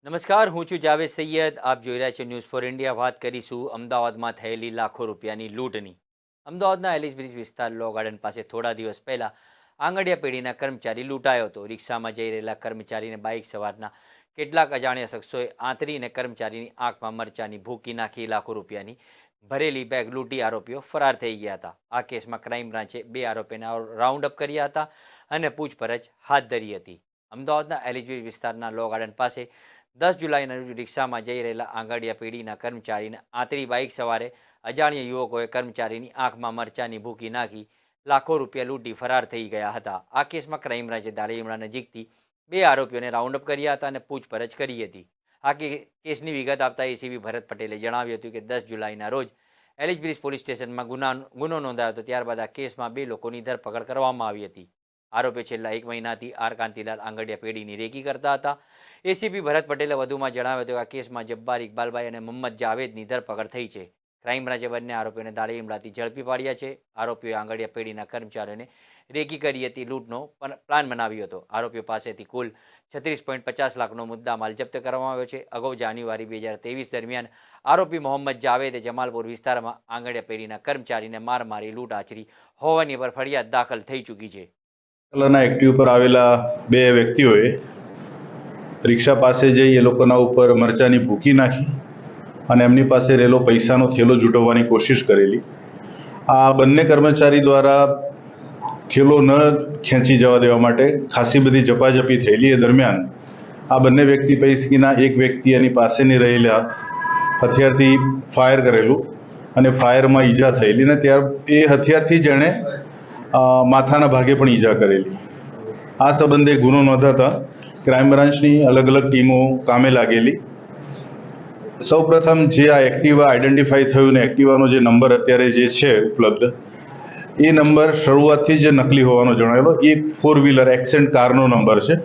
નમસ્કાર, હું છું જાવેદ સૈયદ. આપ જોઈ રહ્યા છો ન્યૂઝ ફોર ઇન્ડિયા. વાત કરીશું અમદાવાદમાં થયેલી લાખો રૂપિયાની લૂંટની. અમદાવાદના એલિસ બ્રિજ વિસ્તાર લો ગાર્ડન પાસે થોડા દિવસ પહેલા આંગડિયા પેઢીના કર્મચારી લૂંટાયો હતો. રિક્ષામાં જઈ રહેલા કર્મચારીને બાઇક સવારના કેટલાક અજાણ્યા શખ્સોએ આંતરીને કર્મચારીની આંખમાં મરચાની ભૂકી નાખી લાખો રૂપિયાની ભરેલી બેગ લૂંટી આરોપીઓ ફરાર થઈ ગયા હતા. આ કેસમાં ક્રાઇમ બ્રાન્ચે 2 આરોપીને રાઉન્ડ અપ કર્યા હતા અને પૂછપરછ હાથ ધરી હતી. અમદાવાદના એલિસ બ્રિજ વિસ્તારના લો ગાર્ડન પાસે 10 જુલાઈના રોજ રિક્ષામાં જઈ રહેલા આંગડિયા પેઢીના કર્મચારીને આંતરી બાઇક સવારે અજાણ્યા યુવકોએ કર્મચારીની આંખમાં મરચાની ભૂકી નાખી લાખો રૂપિયા લૂંટી ફરાર થઈ ગયા હતા. આ કેસમાં ક્રાઇમ બ્રાન્ચે દાણીલીમડા નજીકથી 2 આરોપીઓને રાઉન્ડ અપ કર્યા હતા અને પૂછપરછ કરી હતી. આ કેસની વિગત આપતા એસીપી ભરત પટેલે જણાવ્યું હતું કે 10 જુલાઈના રોજ એલિસ બ્રિજ પોલીસ સ્ટેશનમાં ગુનો નોંધાયો હતો. ત્યારબાદ આ કેસમાં 2 લોકોની ધરપકડ કરવામાં આવી હતી. આરોપીઓ છેલ્લા 1 મહિનાથી આર કાંતિલાલ આંગડિયા પેઢીની રેકી કરતા હતા. એસીપી ભરત પટેલે વધુમાં જણાવ્યું હતું કે આ કેસમાં જબ્બાર ઇકબાલભાઈ અને મોહમ્મદ જાવેદની ધરપકડ થઈ છે. ક્રાઇમ બ્રાન્ચે બંને આરોપીઓને દાણીલીમડાથી ઝડપી પાડ્યા છે. આરોપીઓએ આંગડિયા પેઢીના કર્મચારીઓને રેકી કરી હતી, લૂંટનો પ્લાન બનાવ્યો હતો. આરોપીઓ પાસેથી કુલ 36.50 લાખનો મુદ્દામાલ જપ્ત કરવામાં આવ્યો છે. અગાઉ જાન્યુઆરી 2023 દરમિયાન આરોપી મોહમ્મદ જાવેદે જમાલપુર વિસ્તારમાં આંગડિયા પેઢીના કર્મચારીને માર મારી લૂંટ આચરી હોવાની પર ફરિયાદ દાખલ થઈ ચૂકી છે. કલરના એક્ટિવ પર આવેલા 2 વ્યક્તિઓએ રિક્ષા પાસે જઈ એ લોકોના ઉપર મરચાની ભૂકી નાખી અને એમની પાસે રહેલો પૈસાનો થેલો જૂટવવાની કોશિશ કરેલી. આ બંને કર્મચારી દ્વારા થેલો ન ખેંચી જવા દેવા માટે ખાસી બધી ઝપાઝપી થયેલી. એ દરમિયાન આ બંને વ્યક્તિ પૈકીના એક વ્યક્તિ એની પાસેની રહેલા હથિયારથી ફાયર કરેલું અને ફાયરમાં ઈજા થયેલી અને એ હથિયારથી જ એણે માથાના ભાગે પણ ઈજા કરેલી. આ સંબંધે ગુનો નોંધાતા ક્રાઇમ બ્રાન્ચની અલગ અલગ ટીમો કામે લાગેલી. સૌપ્રથમ જે આ એક્ટિવા આઈડેન્ટિફાઈ થયું ને એક્ટિવાનો જે નંબર અત્યારે જે છે ઉપલબ્ધ, એ નંબર શરૂઆતથી જ નકલી હોવાનો જણાવેલો. એ 4 વ્હીલર એક્સેન્ટ કારનો નંબર છે.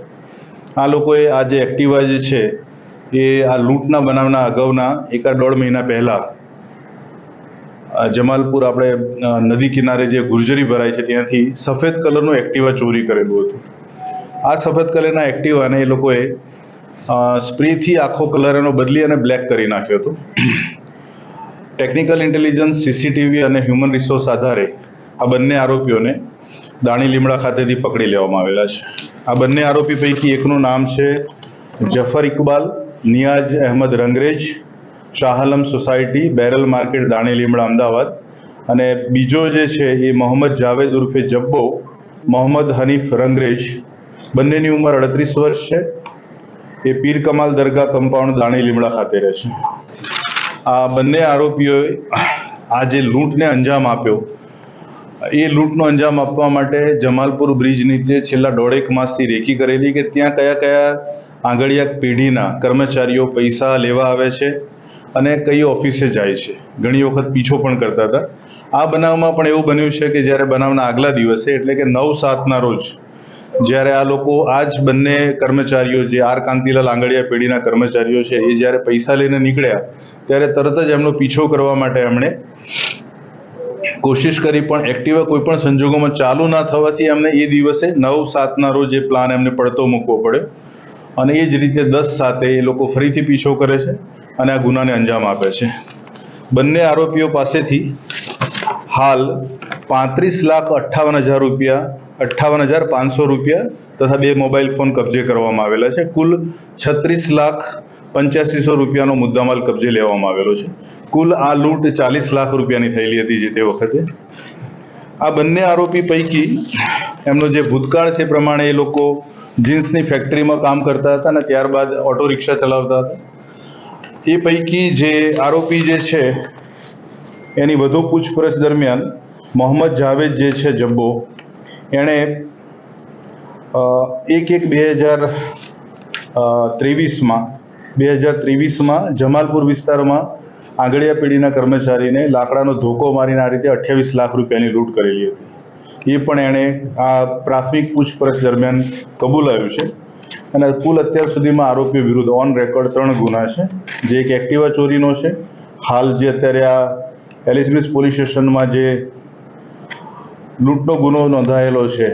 આ લોકોએ આ જે એક્ટિવા જે છે એ આ લૂંટના બનાવના અગાઉના 1.5 મહિના પહેલાં જમાલપુર આપણે નદી કિનારે જે ગુર્જરી ભરાય છે ત્યાંથી સફેદ કલરનું એક્ટિવા ચોરી કરેલું હતું. આ સફેદ કલરના એક્ટિવાને એ લોકોએ સ્પ્રેથી આખો કલર એનો બદલી અને બ્લેક કરી નાખ્યો હતો. ટેકનિકલ ઇન્ટેલિજન્સ, સીસીટીવી અને હ્યુમન રિસોર્સ આધારે આ બંને આરોપીઓને દાણીલીમડા ખાતેથી પકડી લેવામાં આવેલા છે. આ બંને આરોપી પૈકી એકનું નામ છે Jafar Iqbal Niyaz Ahmed Rangrez, Shahalam society, barrel market, Danilimda, Ahmedabad. અને બીજો જે છે એ મોહમ્મદ જાવેદ ઉર્ફે જબ્બો મોહમ્મદ હનીફ રંગરેજ, બંનેની ઉંમર 38 વર્ષ છે. એ પીર કમાલ દરગાહ કમ્પાઉન્ડ દાણીલીમડા ખાતે રહે છે. આ બંને આરોપીઓએ આ જે લૂંટને અંજામ આપ્યો, એ લૂંટનો અંજામ આપવા માટે જમાલપુર બ્રિજ નીચે છેલ્લા 1.5 માસથી રેકી કરેલી કે ત્યાં કયા કયા આંગડિયા પેઢીના કર્મચારીઓ પૈસા લેવા આવે છે અને કઈ ઓફિસે જાય છે. ઘણી વખત પીછો પણ કરતા હતા. આ બનાવમાં પણ એવું બન્યું છે કે જ્યારે બનાવના આગલા દિવસે એટલે કે 9/7ના રોજ જ્યારે આ લોકો આ જ બંને કર્મચારીઓ જે આર કાંતિલાલ આંગડિયા પેઢીના કર્મચારીઓ છે એ જ્યારે પૈસા લઈને નીકળ્યા ત્યારે તરત જ એમનો પીછો કરવા માટે એમણે કોશિશ કરી, પણ એક્ટિવા કોઈ પણ સંજોગોમાં ચાલુ ના થવાથી એમને એ દિવસે 9/7ના રોજ એ પ્લાન એમને પડતો મૂકવો પડ્યો અને એ જ રીતે 10/7 એ લોકો ફરીથી પીછો કરે છે અને આ ગુનાને અંજામ આપે છે. બંને આરોપીઓ પાસેથી હાલ 35,58,000 રૂપિયા, 58,500 રૂપિયા તથા 2 મોબાઈલ ફોન કબજે કરવામાં આવેલા છે. કુલ 36,85,000 રૂપિયાનો મુદ્દામાલ કબજે લેવામાં આવેલો છે. કુલ આ લૂંટ 40 લાખ રૂપિયાની થયેલી હતી જે તે વખતે. આ બંને આરોપી પૈકી એમનો જે ભૂતકાળ છે પ્રમાણે એ લોકો જીન્સની ફેક્ટરીમાં કામ કરતા હતા અને ત્યારબાદ ઓટો રિક્ષા ચલાવતા હતા. એ પૈકી જે આરોપી જે છે એની વધુ પૂછપરછ દરમિયાન મોહમ્મદ જાવેદ જે છે જબ્બો, એણે 1/1/2023માં જમાલપુર વિસ્તારમાં આંગડિયા પેઢીના કર્મચારીને લાકડાનો ધોકો મારીને આ રીતે 28 લાખ રૂપિયાની લૂંટ કરેલી હતી. એ પણ એણે આ પ્રાથમિક પૂછપરછ દરમિયાન કબૂલાયું છે. અને કુલ અત્યાર સુધીમાં આરોપીઓ વિરુદ્ધ ઓન રેકોર્ડ 3 ગુના છે. જે એક એક્ટિવા ચોરીનો છે, હાલ જે અત્યારે આ એલિસ બ્રિજ પોલીસ સ્ટેશનમાં જે લૂંટનો ગુનો નોંધાયેલો છે